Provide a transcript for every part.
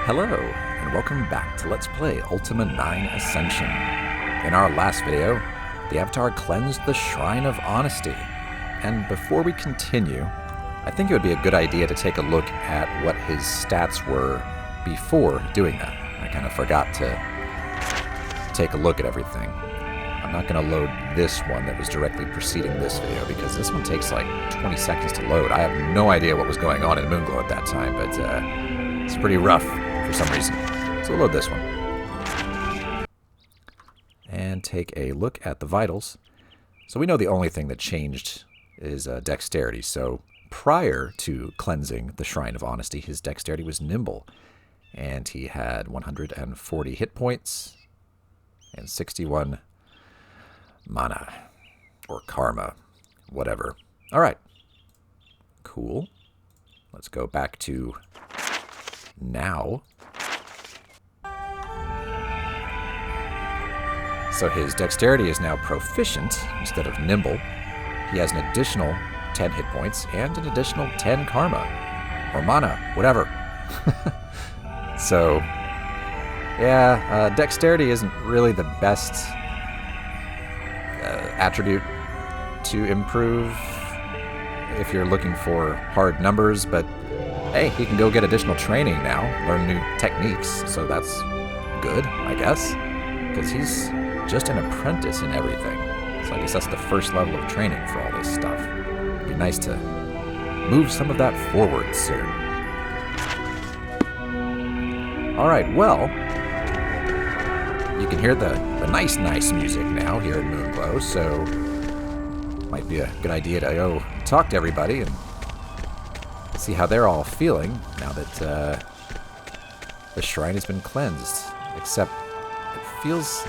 Hello, and welcome back to Let's Play Ultima 9 Ascension. In our last video, the Avatar cleansed the Shrine of Honesty. And before we continue, I think it would be a good idea to take a look at what his stats were before doing that. I kind of forgot to take a look at everything. I'm not going to load this one that was directly preceding this video, because this one takes like 20 seconds to load. I have no idea what was going on in Moonglow at that time, but it's pretty rough for some reason. So we'll load this one. And take a look at the vitals. So we know the only thing that changed is dexterity. So prior to cleansing the Shrine of Honesty, his dexterity was nimble. And he had 140 hit points and 61 mana. Or karma. Whatever. Alright. Cool. Let's go back to now. So his dexterity is now proficient instead of nimble. He has an additional 10 hit points and an additional 10 karma. Or mana, whatever. So, yeah, dexterity isn't really the best attribute to improve if you're looking for hard numbers, but hey, he can go get additional training now, learn new techniques, so that's good, I guess, because he's just an apprentice in everything. So I guess that's the first level of training for all this stuff. It'd be nice to move some of that forward soon. Alright, well, you can hear the nice music now here in Moonglow, so might be a good idea to go talk to everybody and see how they're all feeling now that the shrine has been cleansed. Except it feels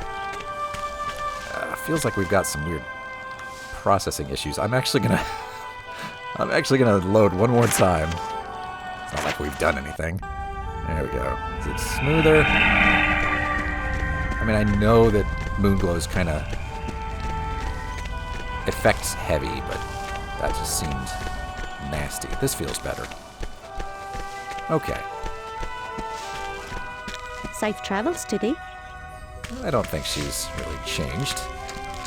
like we've got some weird processing issues. I'm actually gonna load one more time. It's not like we've done anything. There we go. Is it smoother? I mean, I know that Moonglow is kind of effects heavy, but that just seemed nasty. This feels better. Okay. Safe travels today. I don't think she's really changed.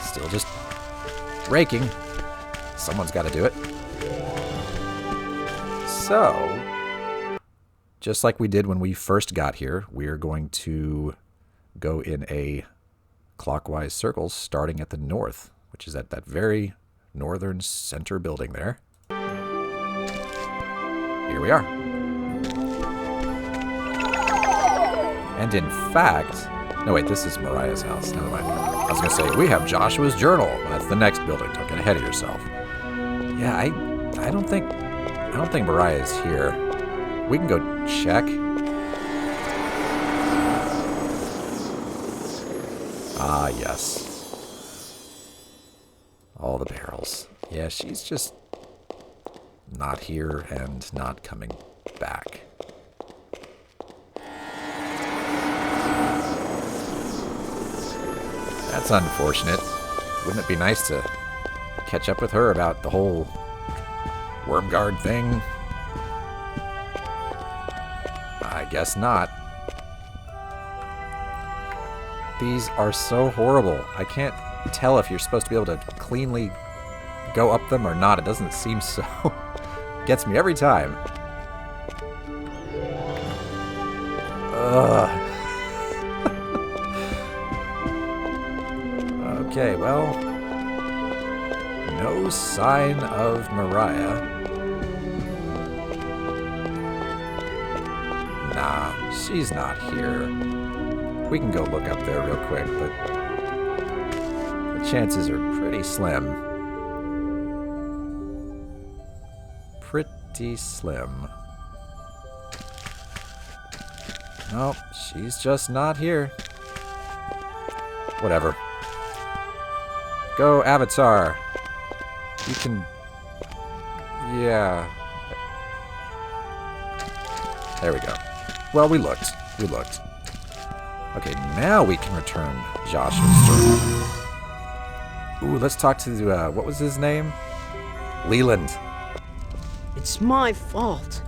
Still just raking. Someone's got to do it. So, just like we did when we first got here, we're going to go in a clockwise circle starting at the north, which is at that very northern center building there. Here we are. And in fact... No, wait, this is Mariah's house. Never mind. I was going to say, we have Joshua's journal. That's the next building. Don't get ahead of yourself. Yeah, I don't think Mariah's here. We can go check. Ah, yes. All the barrels. Yeah, she's just not here and not coming back. That's unfortunate. Wouldn't it be nice to catch up with her about the whole Wormguard thing? I guess not. These are so horrible. I can't tell if you're supposed to be able to cleanly go up them or not. It doesn't seem so. Gets me every time. Ugh. Okay, well, no sign of Mariah. Nah, she's not here. We can go look up there real quick, but the chances are pretty slim. Pretty slim. Nope, she's just not here. Whatever. Go, Avatar. You can... Yeah. There we go. Well, we looked. Okay, now we can return Joshua's journal. Ooh, let's talk to, what was his name? Leland. It's my fault.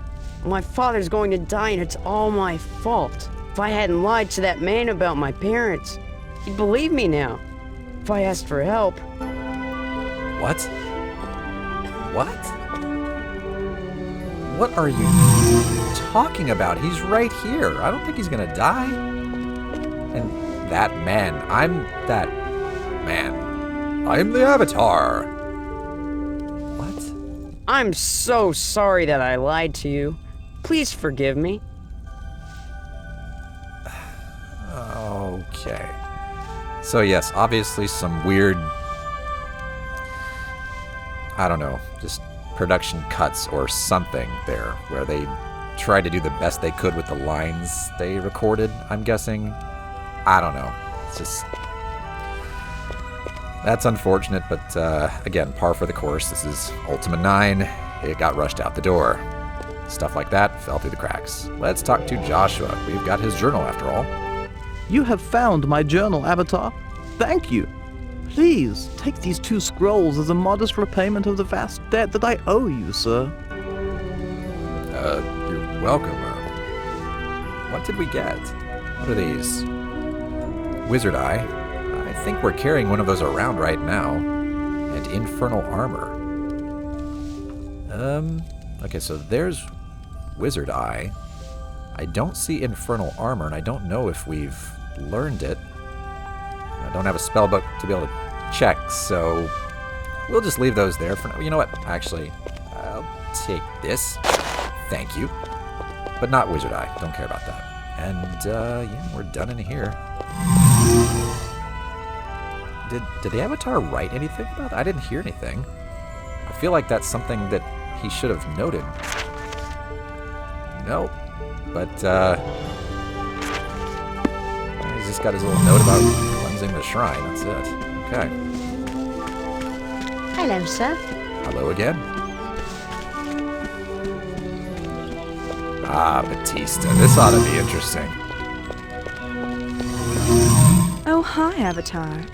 My father's going to die and it's all my fault. If I hadn't lied to that man about my parents, he'd believe me now. If I asked for help. What? What? What are you talking about? He's right here. I don't think he's gonna die. And that man, I'm that man. I'm the Avatar. What? I'm so sorry that I lied to you. Please forgive me. Okay. So yes, obviously some weird, I don't know, just production cuts or something there, where they tried to do the best they could with the lines they recorded, I'm guessing. I don't know. It's just... That's unfortunate, but again, par for the course. This is Ultima 9. It got rushed out the door. Stuff like that fell through the cracks. Let's talk to Joshua. We've got his journal after all. You have found my journal, Avatar. Thank you. Please, take these 2 scrolls as a modest repayment of the vast debt that I owe you, sir. You're welcome. What did we get? What are these? Wizard Eye. I think we're carrying one of those around right now. And Infernal Armor. Okay, so there's Wizard Eye. I don't see Infernal Armor, and I don't know if we've learned it. I don't have a spellbook to be able to check, so we'll just leave those there for now. You know what? Actually, I'll take this. Thank you. But not Wizard Eye. Don't care about that. And, yeah, we're done in here. Did the Avatar write anything about that? I didn't hear anything. I feel like that's something that he should have noted. Nope. But, he's just got his little note about cleansing the shrine. That's it. Okay. Hello, sir. Hello again. Ah, Batista. This ought to be interesting. Oh, hi, Avatar.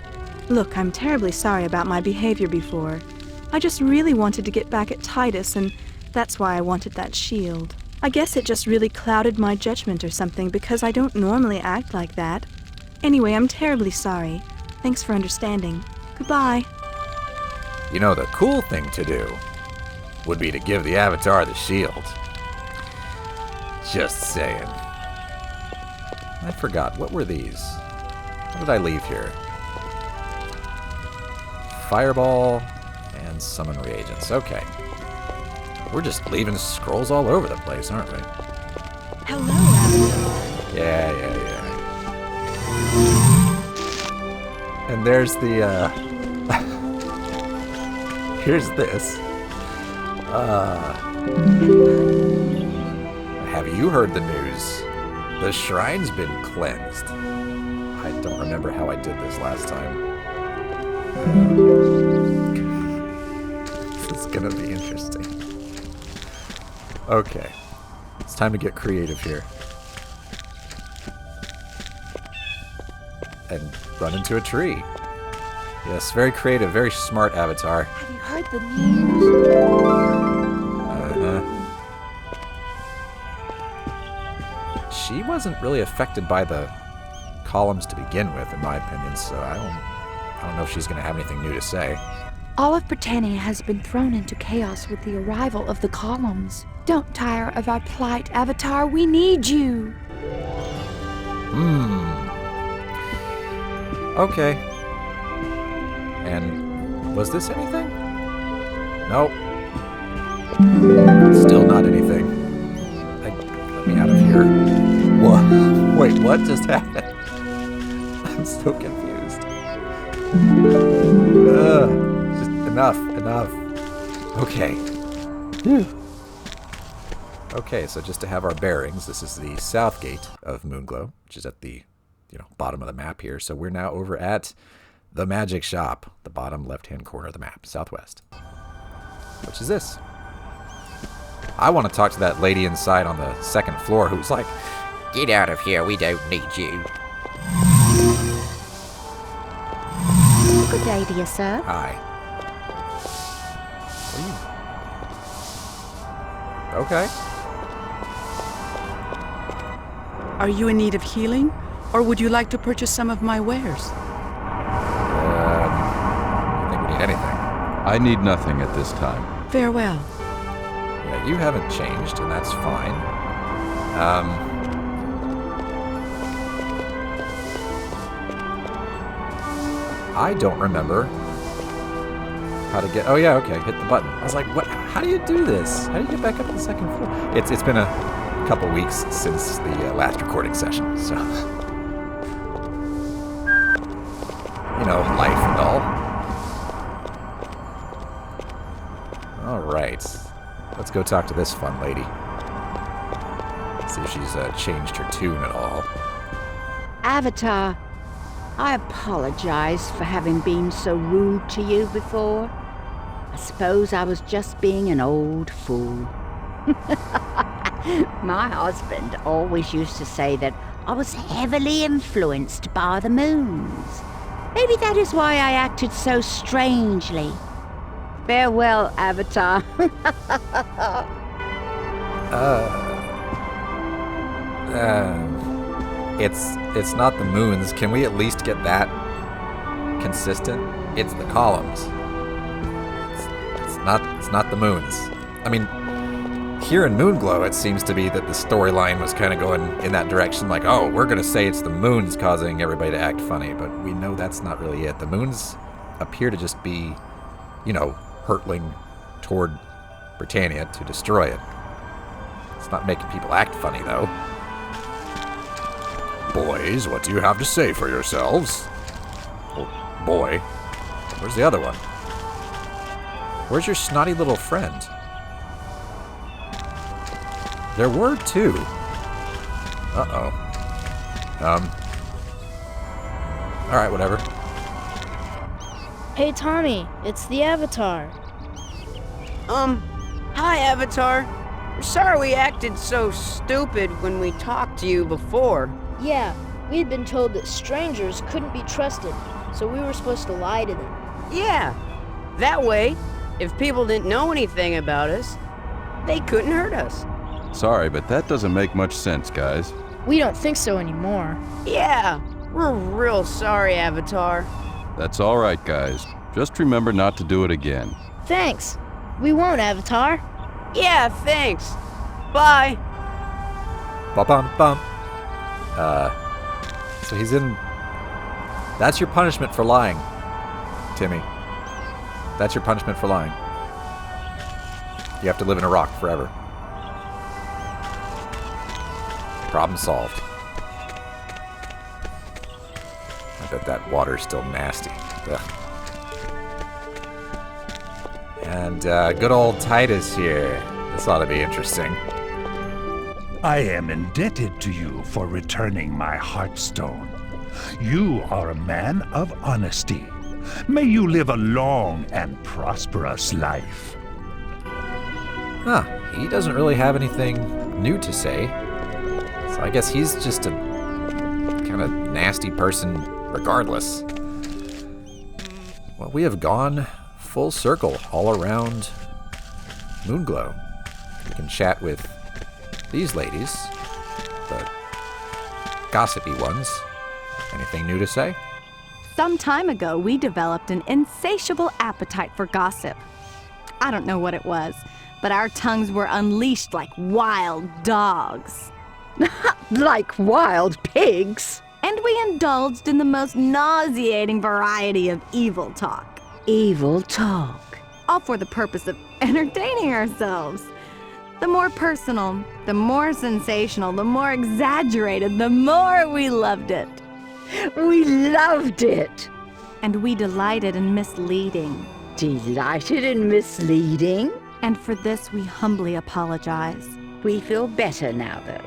Look, I'm terribly sorry about my behavior before. I just really wanted to get back at Titus, and that's why I wanted that shield. I guess it just really clouded my judgment or something, because I don't normally act like that. Anyway, I'm terribly sorry. Thanks for understanding. Goodbye. You know, the cool thing to do would be to give the Avatar the shield. Just saying. I forgot. What were these? What did I leave here? Fireball and summon reagents. Okay. We're just leaving scrolls all over the place, aren't we? Hello, Avatar. Yeah. And there's the, here's this. Have you heard the news? The shrine's been cleansed. I don't remember how I did this last time. This is gonna be interesting. Okay. It's time to get creative here. And run into a tree. Yes, very creative, very smart Avatar. Have you heard the news? She wasn't really affected by the columns to begin with, in my opinion, so I don't know if she's going to have anything new to say. All of Britannia has been thrown into chaos with the arrival of the columns. Don't tire of our plight, Avatar. We need you. Okay. And was this anything? Nope. Still not anything. Let me out of here. What? Wait, what just happened? I'm so confused. Just enough. Okay. Whew. Okay, so just to have our bearings, this is the south gate of Moonglow, which is at the bottom of the map here. So we're now over at the magic shop, the bottom left-hand corner of the map, southwest. Which is this. I want to talk to that lady inside on the second floor who's like, "Get out of here, we don't need you." Good day, dear sir. Hi. What are you... Okay. Are you in need of healing? Or would you like to purchase some of my wares? I think we need anything. I need nothing at this time. Farewell. Yeah, you haven't changed, and that's fine. I don't remember how to get... Oh, yeah, okay, hit the button. I was like, what? How do you do this? How do you get back up to the second floor? It's been a couple weeks since the last recording session, so... You know, life and all. All right. Let's go talk to this fun lady. See if she's changed her tune at all. Avatar, I apologize for having been so rude to you before. I suppose I was just being an old fool. My husband always used to say that I was heavily influenced by the moons. Maybe that is why I acted so strangely. Farewell, Avatar. It's not the moons. Can we at least get that consistent? It's the columns. It's not the moons. I mean, here in Moonglow, it seems to be that the storyline was kind of going in that direction, like, oh, we're going to say it's the moons causing everybody to act funny, but we know that's not really it. The moons appear to just be, you know, hurtling toward Britannia to destroy it. It's not making people act funny, though. Boys, what do you have to say for yourselves? Oh, boy. Where's the other one? Where's your snotty little friend? There were two. Uh-oh. Alright, whatever. Hey Tommy, it's the Avatar. Hi, Avatar. We're sorry we acted so stupid when we talked to you before. Yeah, we'd been told that strangers couldn't be trusted, so we were supposed to lie to them. Yeah, that way, if people didn't know anything about us, they couldn't hurt us. Sorry, but that doesn't make much sense, guys. We don't think so anymore. Yeah, we're real sorry, Avatar. That's all right, guys. Just remember not to do it again. Thanks. We won't, Avatar. Yeah, thanks. Bye. Bum. So he's in... That's your punishment for lying, Timmy. That's your punishment for lying. You have to live in a rock forever. Problem solved. I bet that water's still nasty. Ugh. And good old Titus here. This ought to be interesting. I am indebted to you for returning my Heartstone. You are a man of honesty. May you live a long and prosperous life. Huh. He doesn't really have anything new to say. So I guess he's just a kind of nasty person regardless. Well, we have gone full circle all around Moonglow. We can chat with these ladies, the gossipy ones. Anything new to say? Some time ago, we developed an insatiable appetite for gossip. I don't know what it was, but our tongues were unleashed like wild dogs. Like wild pigs. And we indulged in the most nauseating variety of evil talk. Evil talk. All for the purpose of entertaining ourselves. The more personal, the more sensational, the more exaggerated, the more we loved it. We loved it. And we delighted in misleading. Delighted in misleading? And for this we humbly apologize. We feel better now, though.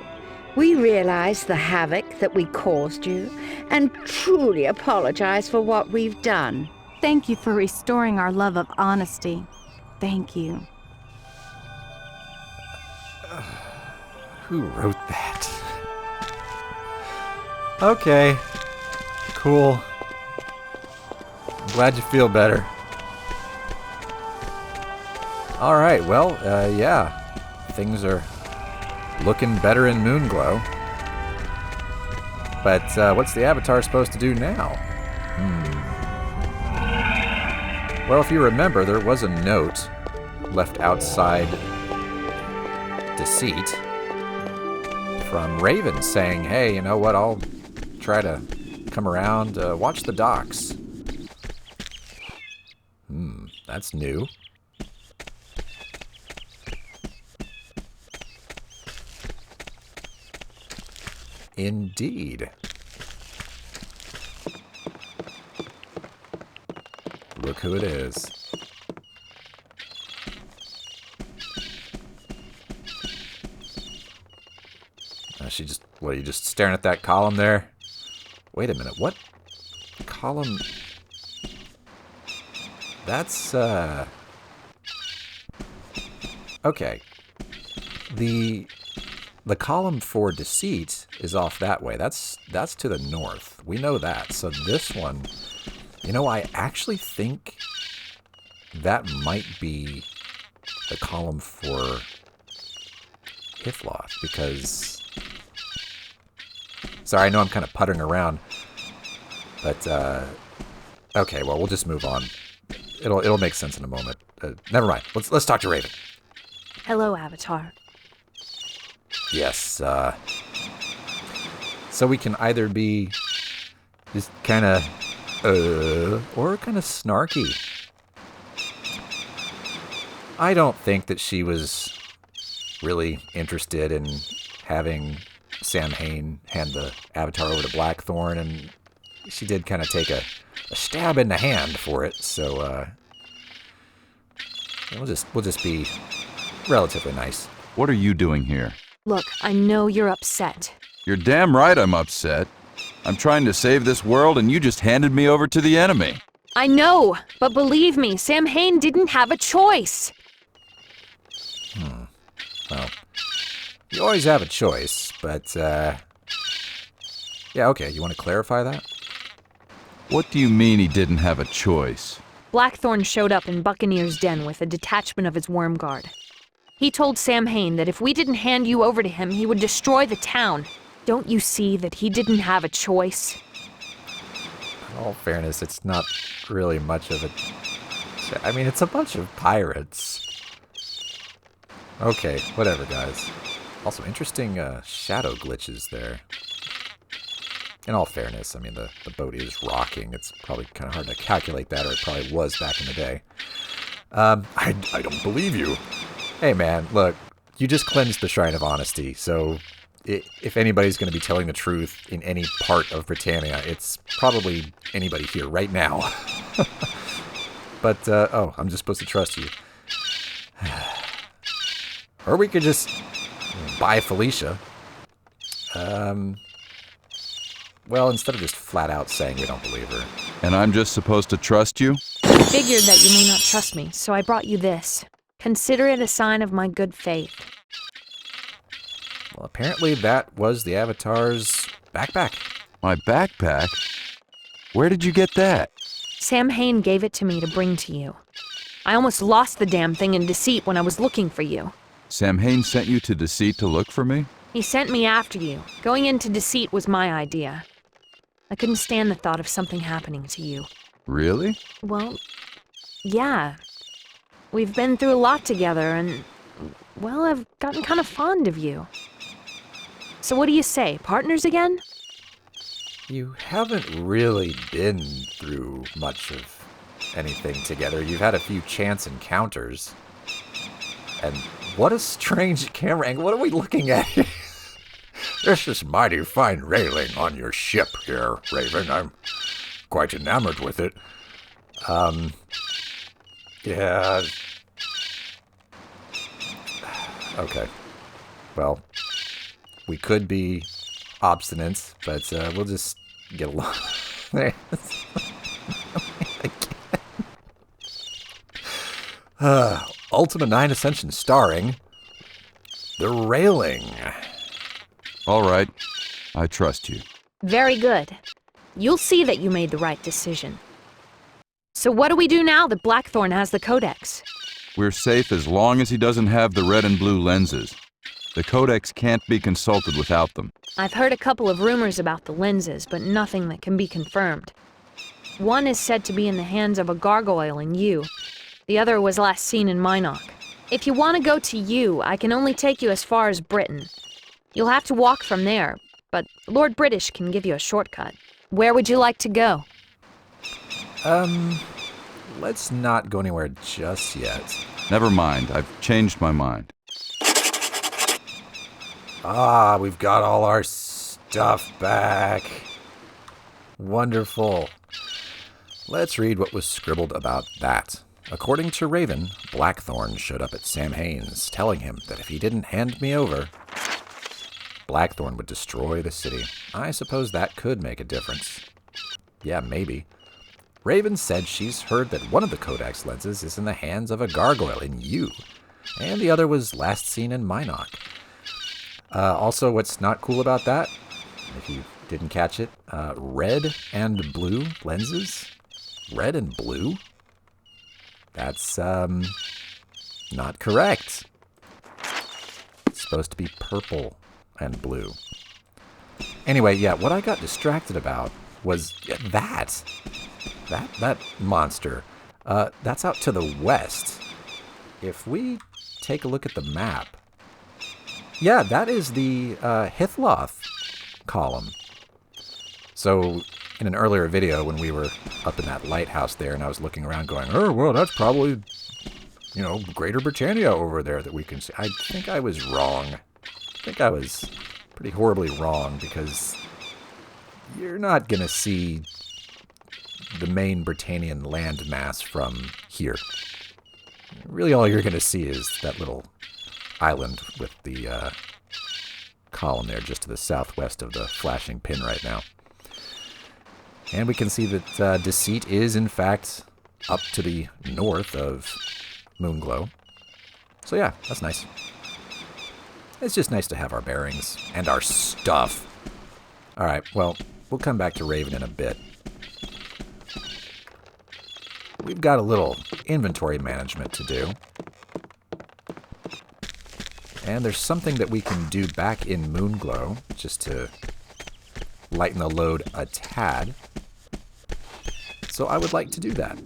We realize the havoc that we caused you and truly apologize for what we've done. Thank you for restoring our love of honesty. Thank you. Who wrote that? Okay. Cool. I'm glad you feel better. Alright, well, yeah. Things are looking better in Moonglow. But what's the Avatar supposed to do now? Well, if you remember, there was a note left outside Deceit from Raven saying, hey, you know what, I'll try to come around, watch the docks. That's new. Indeed. Look who it is. She just, what, are you just staring at that column there? Wait a minute, what column? That's, okay. The column for Deceit is off that way. That's to the north. We know that. So this one, you know, I actually think that might be the column for Hifloth, because... Sorry, I know I'm kind of puttering around, but, okay, well, we'll just move on. It'll make sense in a moment. Never mind. Let's talk to Raven. Hello, Avatar. Yes, so we can either be just kind of, or kind of snarky. I don't think that she was really interested in having Sam Hain hand the Avatar over to Blackthorn, and she did kind of take a stab in the hand for it, so we'll just be relatively nice. What are you doing here? Look, I know you're upset. You're damn right I'm upset. I'm trying to save this world and you just handed me over to the enemy. I know, but believe me, Sam Hain didn't have a choice. Well, you always have a choice, but, yeah, okay, you want to clarify that? What do you mean he didn't have a choice? Blackthorn showed up in Buccaneer's den with a detachment of his worm guard. He told Sam Hain that if we didn't hand you over to him, he would destroy the town. Don't you see that he didn't have a choice? In all fairness, it's not really much of a... I mean, it's a bunch of pirates. Okay, whatever, guys. Also, interesting shadow glitches there. In all fairness, I mean, the boat is rocking. It's probably kind of hard to calculate that, or it probably was back in the day. I don't believe you. Hey, man, look, you just cleansed the Shrine of Honesty, so if anybody's going to be telling the truth in any part of Britannia, it's probably anybody here right now. But, oh, I'm just supposed to trust you. Or we could just buy Felicia. Well, instead of just flat out saying we don't believe her. And I'm just supposed to trust you? I figured that you may not trust me, so I brought you this. Consider it a sign of my good faith. Well, apparently that was the Avatar's backpack. My backpack? Where did you get that? Sam Hain gave it to me to bring to you. I almost lost the damn thing in Deceit when I was looking for you. Sam Hain sent you to Deceit to look for me? He sent me after you. Going into Deceit was my idea. I couldn't stand the thought of something happening to you. Really? Well, yeah. We've been through a lot together, and, well, I've gotten kind of fond of you. So what do you say, partners again? You haven't really been through much of anything together. You've had a few chance encounters. And what a strange camera angle. What are we looking at here? This is mighty fine railing on your ship here, Raven. I'm quite enamored with it. Yeah. Okay. Well, we could be obstinate, but we'll just get along. Ultima 9 Ascension starring The Railing. All right. I trust you. Very good. You'll see that you made the right decision. So what do we do now that Blackthorn has the Codex? We're safe as long as he doesn't have the red and blue lenses. The Codex can't be consulted without them. I've heard a couple of rumors about the lenses, but nothing that can be confirmed. One is said to be in the hands of a gargoyle in Yu. The other was last seen in Minok. If you want to go to Yu, I can only take you as far as Britain. You'll have to walk from there, but Lord British can give you a shortcut. Where would you like to go? Let's not go anywhere just yet. Never mind, I've changed my mind. Ah, we've got all our stuff back. Wonderful. Let's read what was scribbled about that. According to Raven, Blackthorn showed up at Sam Hain's, telling him that if he didn't hand me over, Blackthorn would destroy the city. I suppose that could make a difference. Yeah, maybe. Raven said she's heard that one of the Codex lenses is in the hands of a gargoyle in Yu, and the other was last seen in Minok. Also, what's not cool about that, if you didn't catch it, red and blue lenses? Red and blue? That's, not correct. It's supposed to be purple and blue. Anyway, yeah, what I got distracted about was that monster. That's out to the west. If we take a look at the map, yeah, that is the Hithloth column. So in an earlier video when we were up in that lighthouse there and I was looking around going, oh, well, that's probably, you know, Greater Britannia over there that we can see. I think I was wrong. I think I was pretty horribly wrong because you're not going to see the main Britannian landmass from here. Really all you're going to see is that little island with the column there just to the southwest of the flashing pin right now. And we can see that Deceit is, in fact, up to the north of Moonglow. So yeah, that's nice. It's just nice to have our bearings and our stuff. Alright, well, we'll come back to Raven in a bit. We've got a little inventory management to do. And there's something that we can do back in Moonglow, just to lighten the load a tad. So I would like to do that.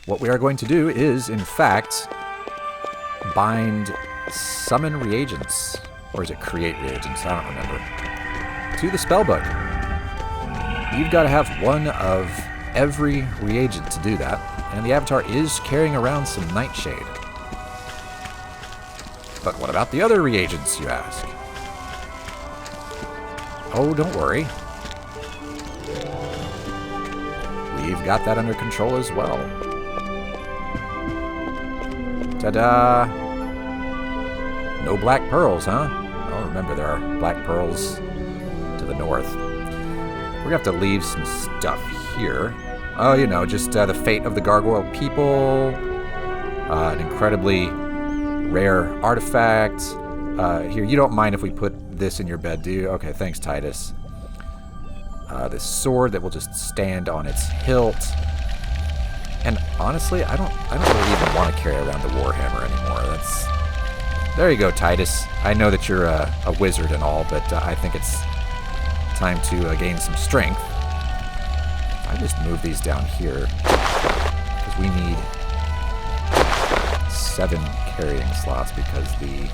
What we are going to do is, in fact, bind summon reagents, or is it create reagents? I don't remember. To the spellbook. You've got to have one of every reagent to do that, and the Avatar is carrying around some Nightshade. But what about the other reagents, you ask? Oh, don't worry. We've got that under control as well. Ta-da! No black pearls, huh? Oh, remember, there are black pearls to the north. We're going to have to leave some stuff here. Oh, you know, just the fate of the gargoyle people. An incredibly rare artifact. Here, you don't mind if we put this in your bed, do you? Okay, thanks, Titus. This sword that will just stand on its hilt. And honestly, I don't really even want to carry around the Warhammer anymore. There you go, Titus. I know that you're a wizard and all, but I think it's time to gain some strength. I just move these down here because we need 7 carrying slots because the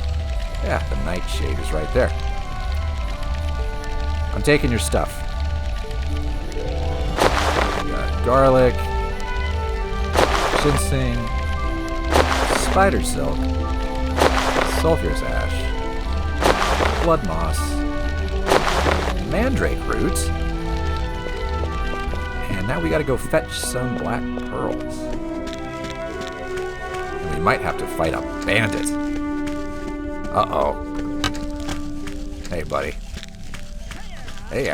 Nightshade is right there. I'm taking your stuff. We got garlic, ginseng, spider silk, sulfurous ash, blood moss, mandrake root, and now we gotta go fetch some black pearls. And we might have to fight a bandit. Uh-oh. Hey, buddy. Hey,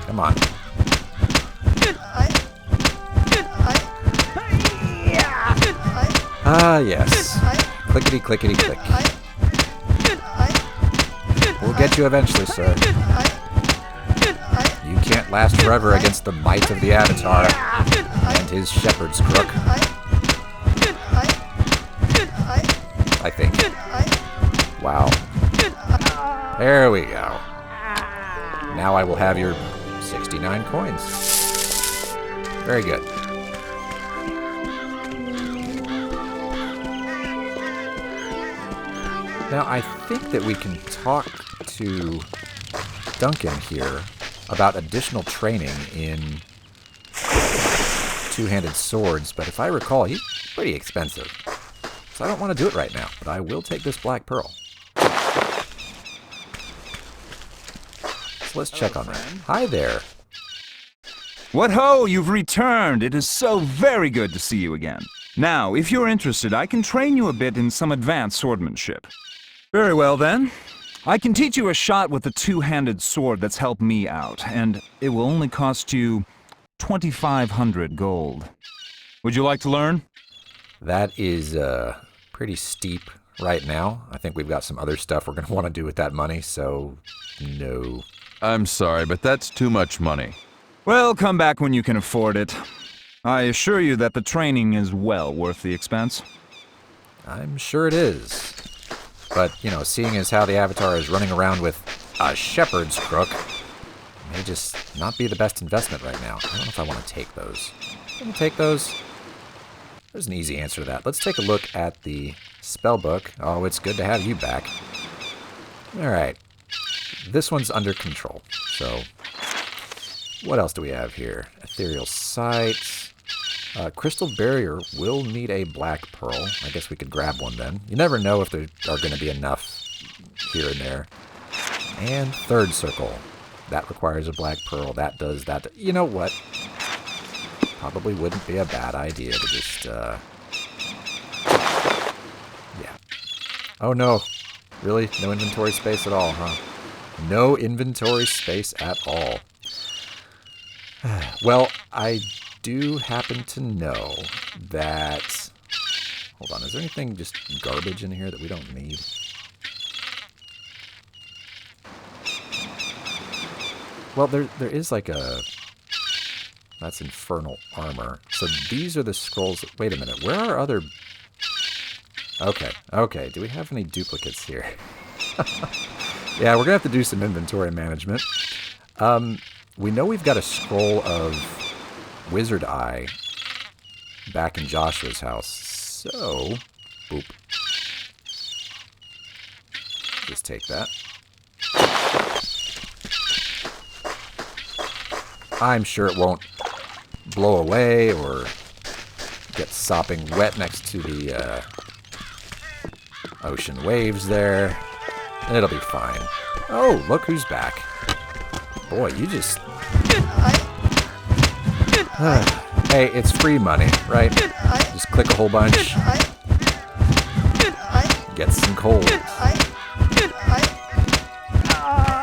come on. Ah, yes. Clickety, clickety, click. We'll get you eventually, sir. You can't last forever against the might of the Avatar and his shepherd's crook. I think. Wow. There we go. Now I will have your 69 coins. Very good. Now, I think that we can talk to Duncan here about additional training in two-handed swords, but if I recall, he's pretty expensive. So I don't want to do it right now, but I will take this black pearl. So let's check on that. Hi there. What ho, you've returned. It is so very good to see you again. Now, if you're interested, I can train you a bit in some advanced swordsmanship. Very well then. I can teach you a shot with the two-handed sword that's helped me out, and it will only cost you 2,500 gold. Would you like to learn? That is pretty steep right now. I think we've got some other stuff we're going to want to do with that money, so no. I'm sorry, but that's too much money. Well, come back when you can afford it. I assure you that the training is well worth the expense. I'm sure it is. But, you know, seeing as how the Avatar is running around with a shepherd's crook, may just not be the best investment right now. I don't know if I want to take those. Can I take those? There's an easy answer to that. Let's take a look at the spellbook. Oh, it's good to have you back. Alright. This one's under control. So, what else do we have here? Ethereal Sight. Crystal Barrier will need a black pearl. I guess we could grab one then. You never know if there are going to be enough here and there. And third circle. That requires a black pearl. That does that. You know what? Probably wouldn't be a bad idea to just, yeah. Oh no. Really? No inventory space at all, huh? No inventory space at all. Well, I do happen to know that... Hold on, is there anything just garbage in here that we don't need? Well, there is like a... That's infernal armor. So these are the scrolls... Wait a minute, where are other... Okay. Do we have any duplicates here? Yeah, we're going to have to do some inventory management. We know we've got a scroll of Wizard Eye back in Joshua's house. So, boop. Just take that. I'm sure it won't blow away or get sopping wet next to the ocean waves there. It'll be fine. Oh, look who's back. Boy, you just... Hey, it's free money, right? Just click a whole bunch. Get some coal.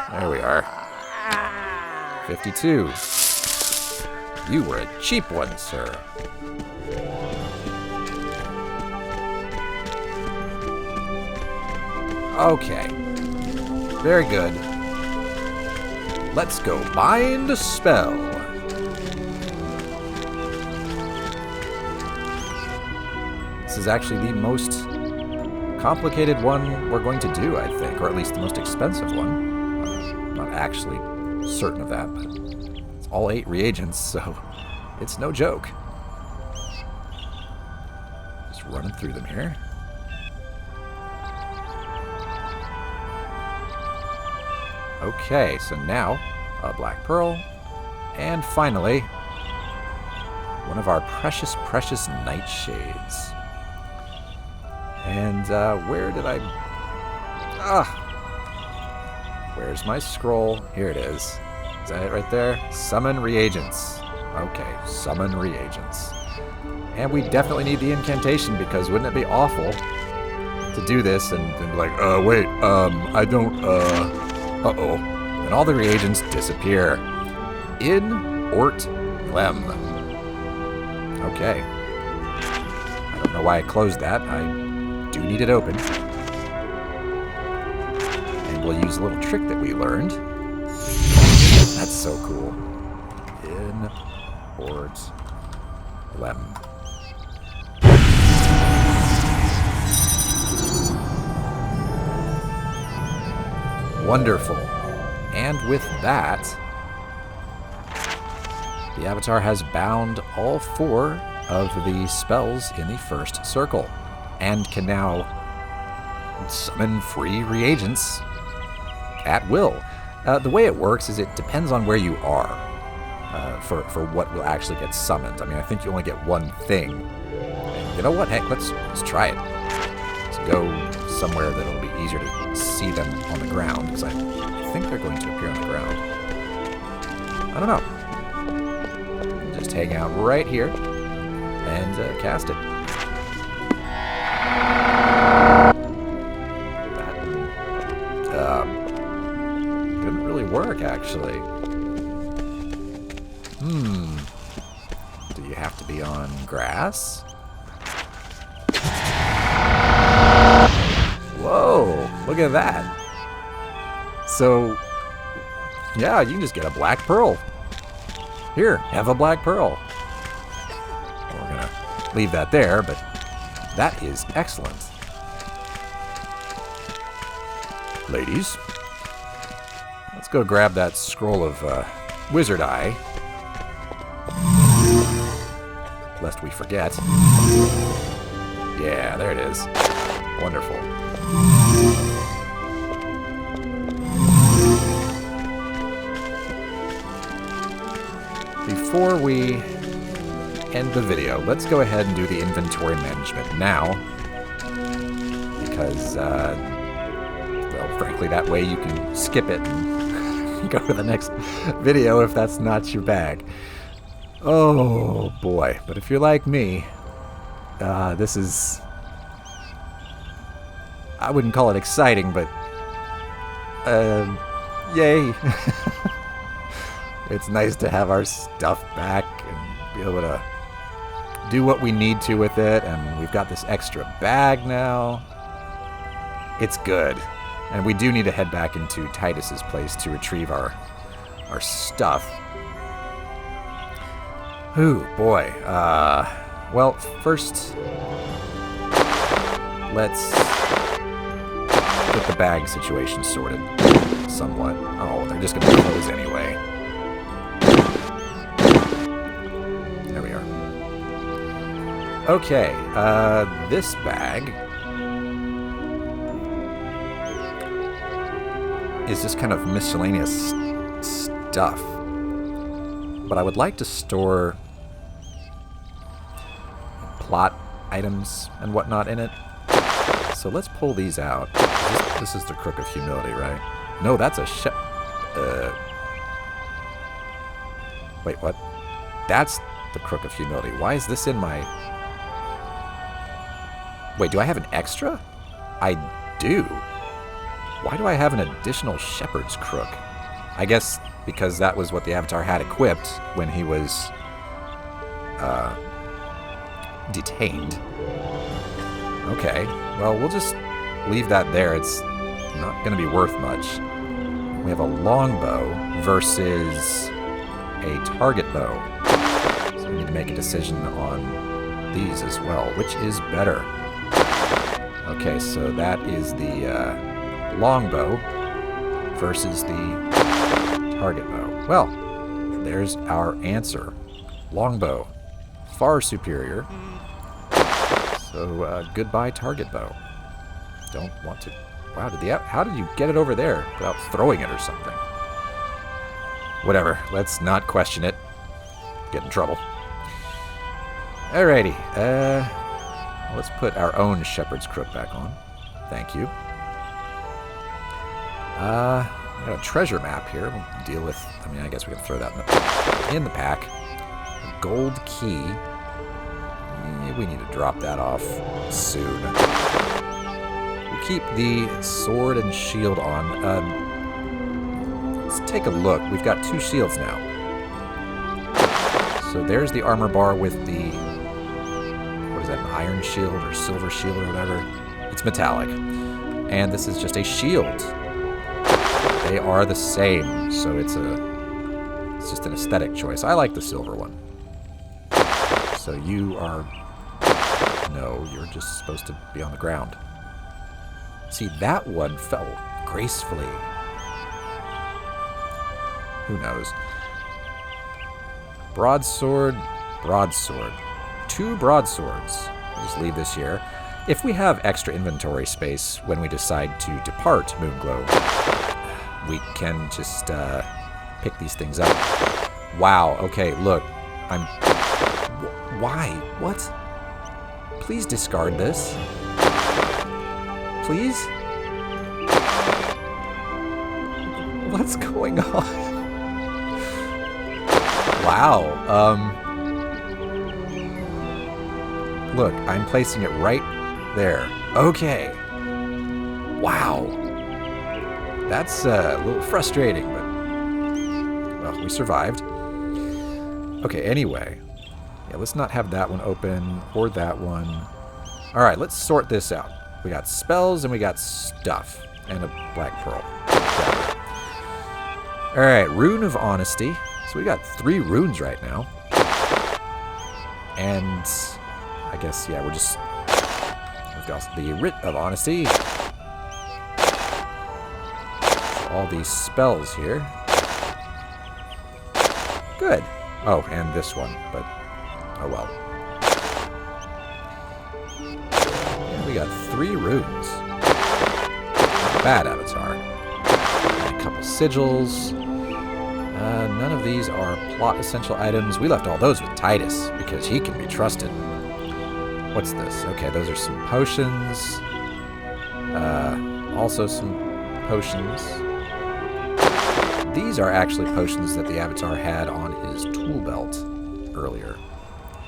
There we are. 52. You were a cheap one, sir. Okay. Very good. Let's go bind a spell. This is actually the most complicated one we're going to do, I think, or at least the most expensive one. I'm not actually certain of that, but it's all 8 reagents, so it's no joke. Just running through them here. Okay, so now a black pearl, and finally one of our precious nightshades. And where did I... Where's my scroll? Here it is. Is that it right there? Summon reagents. Okay, summon reagents. And we definitely need the incantation, because wouldn't it be awful to do this and be like, wait, I don't, uh-oh. And all the reagents disappear. In Ort Lem. Okay. I don't know why I closed that. I do need it open. And we'll use a little trick that we learned. That's so cool. In Ort Lem. Wonderful. And with that, the Avatar has bound all 4 of the spells in the first circle, and can now summon free reagents at will. The way it works is it depends on where you are for what will actually get summoned. I mean, I think you only get one thing. And you know what? Heck, let's try it. Let's go somewhere that'll be easier to see them on the ground, because I think they're going to appear on the ground. I don't know. Just hang out right here and cast it. That didn't really work, actually. Do you have to be on grass? Whoa, look at that. So, yeah, you can just get a black pearl. Here, have a black pearl. We're gonna leave that there, but that is excellent. Ladies, let's go grab that scroll of wizard eye, lest we forget. Yeah, there it is. Wonderful. Before we end the video, let's go ahead and do the inventory management now, because, well, frankly, that way you can skip it and go to the next video if that's not your bag. Oh, boy. But if you're like me, this is... I wouldn't call it exciting, but... yay! It's nice to have our stuff back and be able to do what we need to with it, and we've got this extra bag now. It's good. And we do need to head back into Titus's place to retrieve our stuff. Ooh, boy. Well, first, let's get the bag situation sorted somewhat. Oh, they're just going to close anyway. There we are. Okay, this bag is just kind of miscellaneous stuff. But I would like to store plot items and whatnot in it. So let's pull these out. This is the Crook of Humility, right? No, that's a wait, what? That's the Crook of Humility. Why is this in my... Wait, do I have an extra? I do. Why do I have an additional Shepherd's Crook? I guess because that was what the Avatar had equipped when he was detained. Okay, well, we'll just leave that there. It's not going to be worth much. We have a longbow versus a target bow. So we need to make a decision on these as well. Which is better? Okay, so that is the longbow versus the target bow. Well, there's our answer. Longbow, far superior. So goodbye target bow. Don't want to... Wow, how did you get it over there without throwing it or something? Whatever, let's not question it. Get in trouble. Alrighty, let's put our own Shepherd's Crook back on. Thank you. Got a treasure map here. We'll deal with... I mean, I guess we can throw that in the pack. A gold key. We need to drop that off soon. We'll keep the sword and shield on. Let's take a look. We've got 2 shields now. So there's the armor bar with the... What is that, an iron shield or silver shield or whatever? It's metallic. And this is just a shield. They are the same, so it's just an aesthetic choice. I like the silver one. So you are... No, you're just supposed to be on the ground. See, that one fell gracefully. Who knows? Broadsword, broadsword. 2 broadswords. We'll just leave this here. If we have extra inventory space when we decide to depart Moonglow, we can just pick these things up. Wow, okay, look. Why? What? Please discard this. Please? What's going on? Wow, look, I'm placing it right there. Okay. Wow. That's a little frustrating, but... well, we survived. Okay, anyway. Yeah, let's not have that one open, or that one. Alright, let's sort this out. We got spells, and we got stuff. And a black pearl. Alright, Rune of Honesty. So we got 3 runes right now. And... I guess, yeah, we're just... we've got the Writ of Honesty. All these spells here. Good. Oh, and this one, but... oh well. And we got 3 runes. Not bad, Avatar. And a couple sigils. None of these are plot essential items. We left all those with Titus, because he can be trusted. What's this? Okay, those are some potions. Also some potions. These are actually potions that the Avatar had on his tool belt earlier.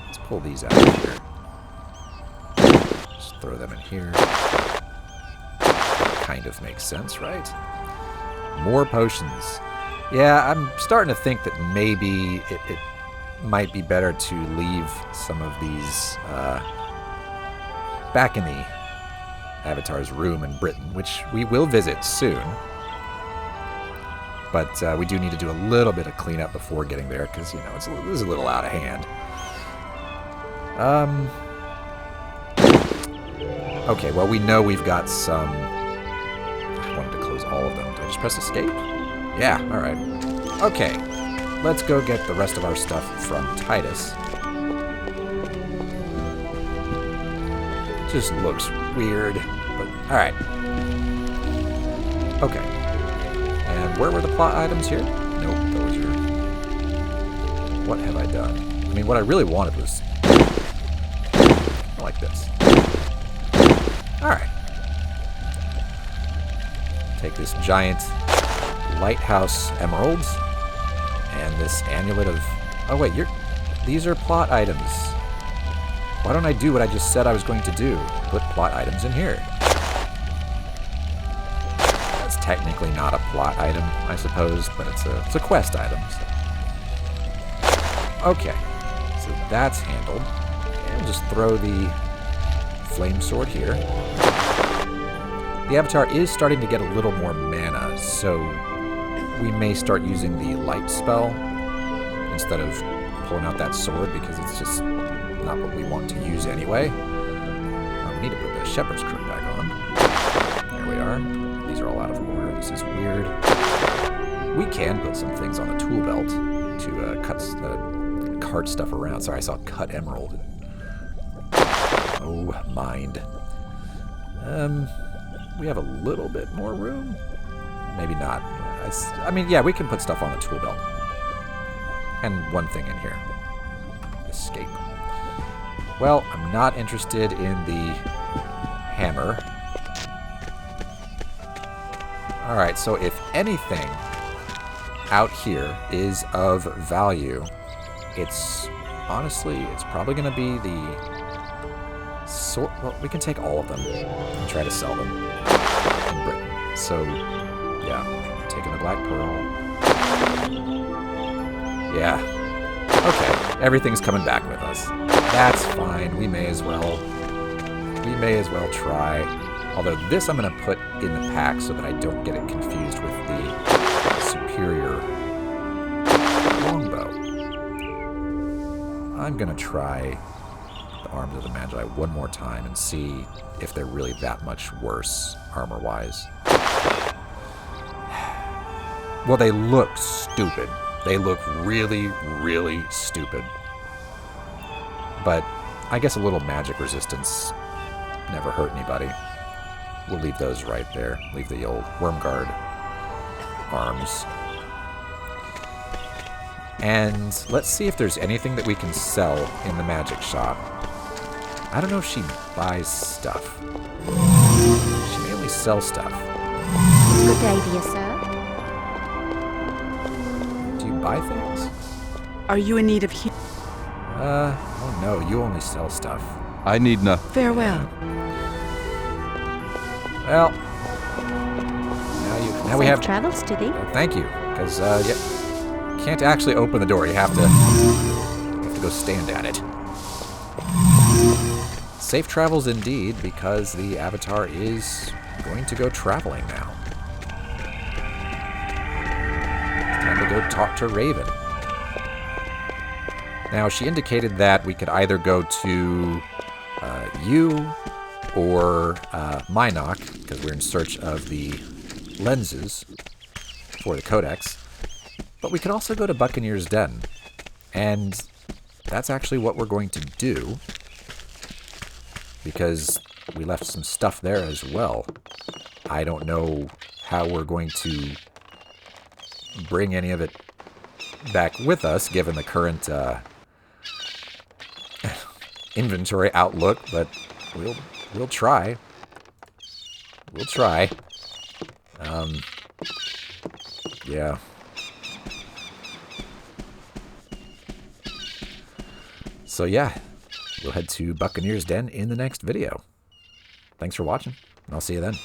Let's pull these out of here. Just throw them in here. Kind of makes sense, right? More potions. Yeah, I'm starting to think that maybe it might be better to leave some of these back in the Avatar's room in Britain, which we will visit soon. But we do need to do a little bit of cleanup before getting there, because, you know, this is a little out of hand. Okay, well, we know we've got some... I wanted to close all of them. Did I just press escape? Yeah, alright. Okay, let's go get the rest of our stuff from Titus. Just looks weird, but alright. Okay. And where were the plot items here? Nope, those are... what have I done? I mean, what I really wanted was... like this. Alright. Take this giant lighthouse emeralds and this amulet of... oh wait, these are plot items. Why don't I do what I just said I was going to do? Put plot items in here. That's technically not a plot item, I suppose, but it's a quest item. So. Okay, so that's handled. And we'll just throw the flame sword here. The Avatar is starting to get a little more mana, so we may start using the light spell instead of pulling out that sword, because it's just not what we want to use anyway. We need to put the Shepherd's Crook back on. There we are. These are all out of order. This is weird. We can put some things on the tool belt to cart stuff around. Sorry, I saw cut emerald. Oh, mind. We have a little bit more room. Maybe not. I mean, yeah, we can put stuff on the tool belt. And one thing in here. Escape. Well, I'm not interested in the hammer. Alright, so if anything out here is of value, honestly, it's probably going to be the sword. Well, we can take all of them and try to sell them in Britain. So, yeah, taking the Black Pearl. Yeah. Okay, everything's coming back with us. That's fine. We may as well try. Although this I'm going to put in the pack so that I don't get it confused with the superior longbow. I'm going to try the Arms of the Magi one more time and see if they're really that much worse armor-wise. Well, they look stupid. They look really, really stupid. But I guess a little magic resistance never hurt anybody. We'll leave those right there. Leave the old worm guard arms. And let's see if there's anything that we can sell in the magic shop. I don't know if she buys stuff. She may only sell stuff. Good day, dear sir. Do you buy things? Are you in need of healing? Oh no, you only sell stuff. I need nothing. Farewell. Well, now we have travels to thee. Thank you, because yeah, can't actually open the door. You have to go stand at it. Safe travels indeed, because the Avatar is going to go traveling now. Time to go talk to Raven. Now, she indicated that we could either go to you or Minok, because we're in search of the lenses for the Codex. But we could also go to Buccaneer's Den. And that's actually what we're going to do, because we left some stuff there as well. I don't know how we're going to bring any of it back with us, given the current inventory outlook, but we'll try. We'll try. Yeah. So yeah, we'll head to Buccaneer's Den in the next video. Thanks for watching, and I'll see you then.